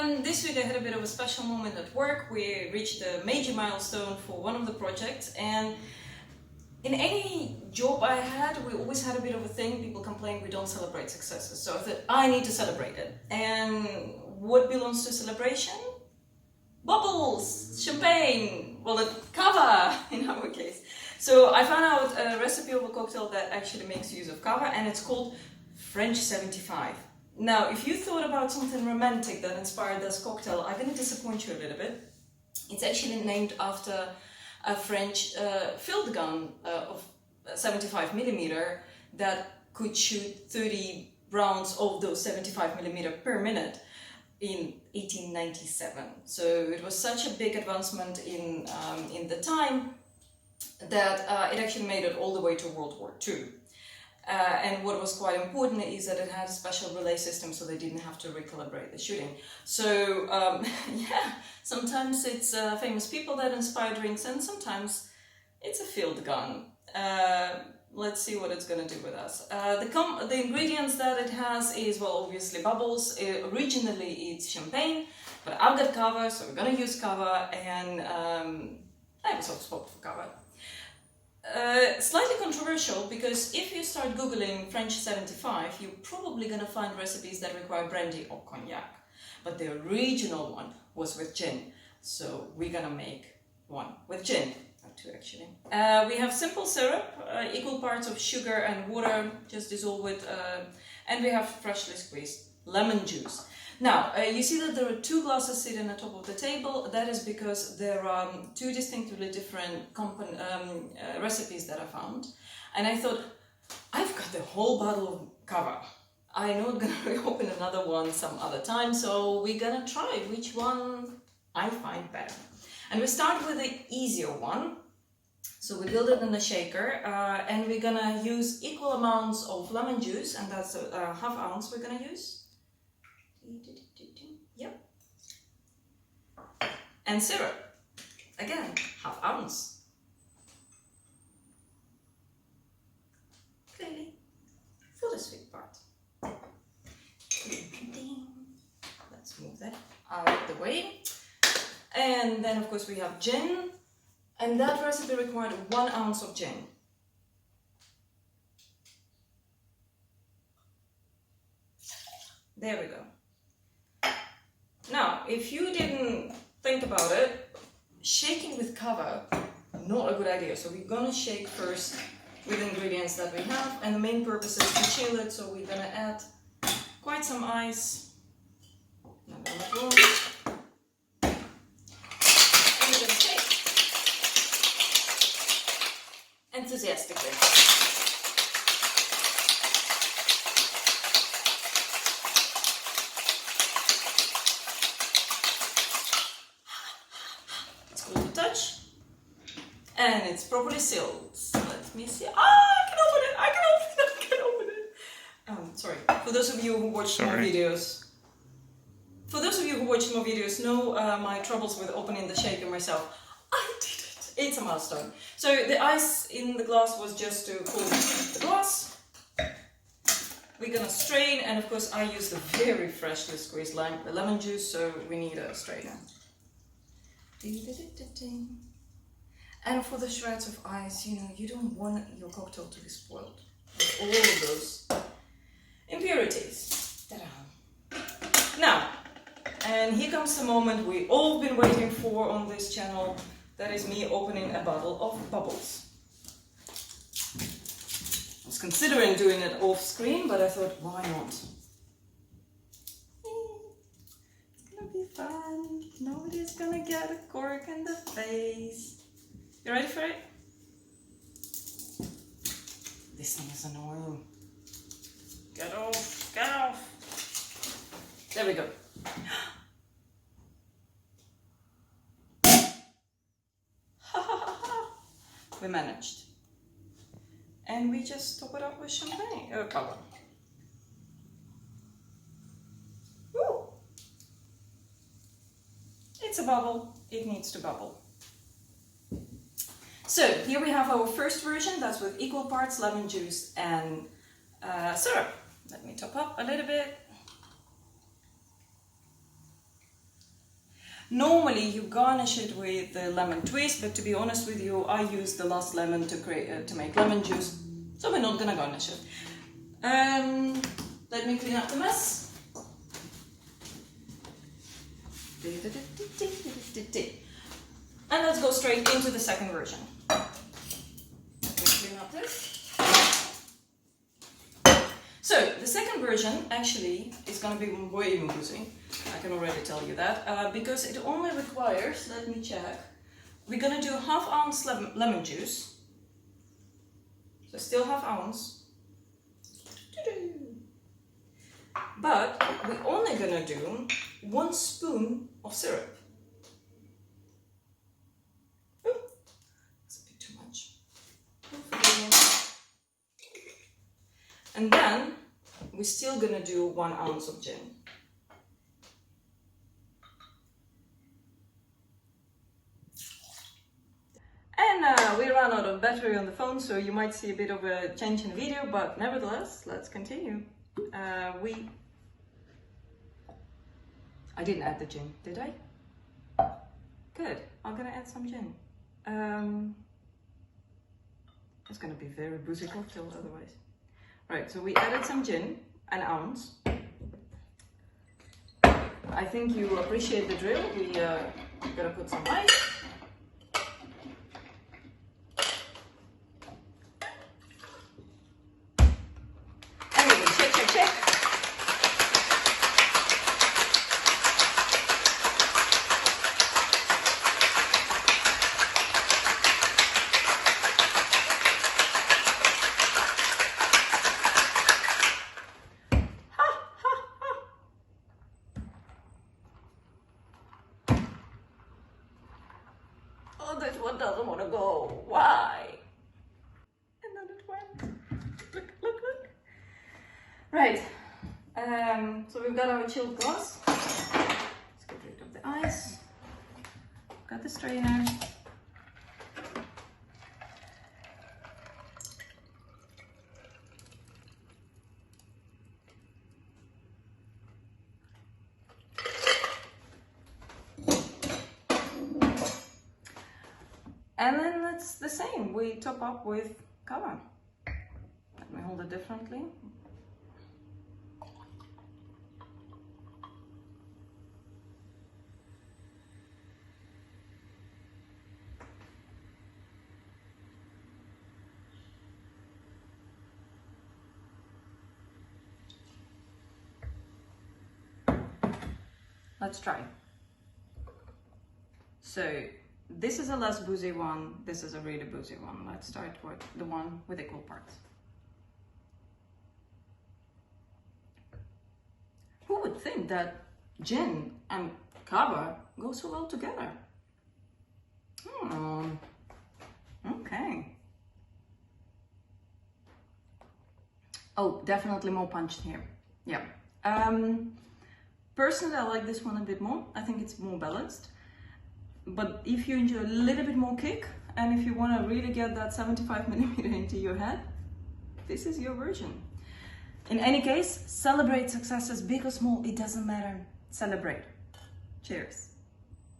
This week I had a bit of a special moment at work. We reached a major milestone for one of the projects, and in any job I had, we always had a bit of a thing. People complain we don't celebrate successes, so I thought I need to celebrate it. And what belongs to celebration? Bubbles, champagne, well, cava in our case. So I found out a recipe of a cocktail that actually makes use of cava, and it's called French 75. Now, if you thought about something romantic that inspired this cocktail, I'm going to disappoint you a little bit. It's actually named after a French field gun of 75mm that could shoot 30 rounds of those 75mm per minute in 1897. So it was such a big advancement in the time that it actually made it all the way to World War II. And what was quite important is that it had a special relay system, so they didn't have to recalibrate the shooting. So yeah, sometimes it's famous people that inspire drinks, and sometimes it's a field gun. Let's see what it's going to do with us. The ingredients that it has is, well, obviously bubbles. Originally it's champagne, but I've got cava, so we're going to use cava, and I have a soft spot for cava. Slightly controversial, because if you start googling French 75, you're probably going to find recipes that require brandy or cognac, but the original one was with gin, so we're gonna make one with gin. Two actually. We have simple syrup, equal parts of sugar and water, just dissolve it, and we have freshly squeezed lemon juice. Now, you see that there are 2 glasses sitting on top of the table. That is because there are 2 distinctly different recipes that I found. And I thought, I've got the whole bottle of cava. I'm not going to reopen another one some other time, so we're going to try which one I find better. And we start with the easier one. So we build it in a shaker, and we're going to use equal amounts of lemon juice, and that's a half ounce we're going to use. Yep. And syrup, again, half ounce. Clearly, for the sweet part. Let's move that out of the way. And then, of course, we have gin, and that recipe required 1 ounce of gin. There we go. Now, if you didn't think about it, shaking with cava, not a good idea. So we're gonna shake first with ingredients that we have, and the main purpose is to chill it, so we're gonna add quite some ice. And we're gonna shake enthusiastically. And it's properly sealed. So let me see. I can open it! I can open it! Sorry. For those of you who watch more videos, know my troubles with opening the shaker myself. I did it! It's a milestone. So the ice in the glass was just to cool the glass. We're gonna strain, and of course I use the very freshly squeezed lemon juice, so we need a strainer. And for the shreds of ice, you don't want your cocktail to be spoiled with all of those impurities. Ta-da. Now, and here comes the moment we all been waiting for on this channel. That is me opening a bottle of bubbles. I was considering doing it off screen, but I thought, why not? It's gonna be fun. Nobody's gonna get a cork in the face. You ready for it? This thing is annoying. Get off, get off. There we go. We managed. And we just top it up with champagne, cava. Woo! It's a bubble, it needs to bubble. So here we have our first version, that's with equal parts lemon juice and syrup. Let me top up a little bit. Normally you garnish it with the lemon twist, but to be honest with you, I use the last lemon to make lemon juice, so we're not gonna garnish it. Let me clean up the mess. And let's go straight into the second version. Let me clean up this. So the second version actually is going to be way more boozy. I can already tell you that, because it only requires, let me check, we're going to do ½ ounce lemon juice, so still ½ ounce, but we're only going to do 1 spoon of syrup. Ooh, that's a bit too much. And then we're still gonna do 1 ounce of gin. And we ran out of battery on the phone, so you might see a bit of a change in video, but nevertheless, let's continue. I didn't add the gin, did I? Good, I'm gonna add some gin. It's gonna be a very boozy cocktail otherwise. Right, so we added some gin, 1 ounce. I think you appreciate the drill. We're gonna put some ice. And we're gonna check. Oh, this one doesn't want to go. Why? And then it went. Look. Right. So we've got our chilled glass. Let's get rid of the ice. Got the strainer. And then it's the same, we top up with cava. Let me hold it differently. Let's try. So, this is a less boozy one, this is a really boozy one. Let's start with the one with equal parts. Who would think that gin and cava go so well together? Okay. Oh, definitely more punched here. Yeah. Personally, I like this one a bit more. I think it's more balanced. But if you enjoy a little bit more kick, and if you want to really get that 75mm into your head, this is your version. In any case, celebrate successes, big or small, it doesn't matter. Celebrate. Cheers.